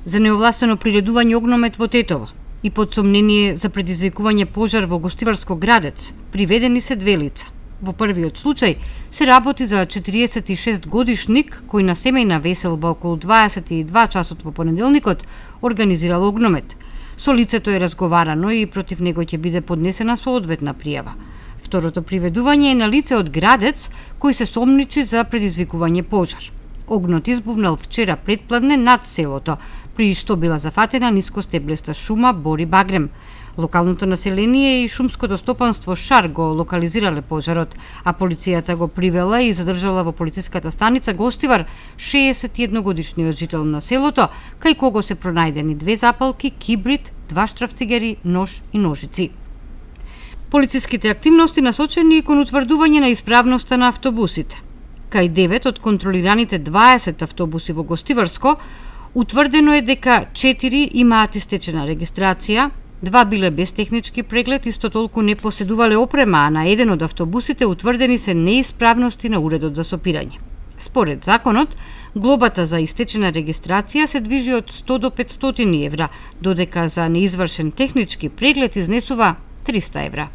за неовластено приредување огномет во Тетово и под сомнение за предизвикување пожар во Гостиварско Градец приведени се 2 лица. Во првиот случај се работи за 46 годишник кој на семејна веселба околу 22 часот во понеделникот организирал огномет. Со лицето е разговарано и против него ќе биде поднесена соодветна пријава. Второто приведување е на лице од Градец кој се сомничи за предизвикување пожар. Огнот избувнал вчера предпладне над селото, при што била зафатена нискостеблеста шума Бори Багрем. Локалното население и шумското стопанство Шар го локализирале пожарот, а полицијата го привела и задржала во полициската станица Гостивар 61 годишниот жител на селото, кај кого се пронајдени 2 запалки, кибрид, 2 штрафцигери, нож и ножици. Полициските активности насочени кон утврдување на исправноста на автобусите. Кај 9 од контролираните 20 автобуси во Гостиварско, утврдено е дека 4 имаат истечена регистрација, 2 биле без технички преглед, исто толку не поседувале опрема, а на еден од автобусите утврдени се неисправности на уредот за сопирање. Според законот, глобата за истечена регистрација се движи од 100 до 500 евра, додека за неизвршен технички преглед изнесува 300 евра.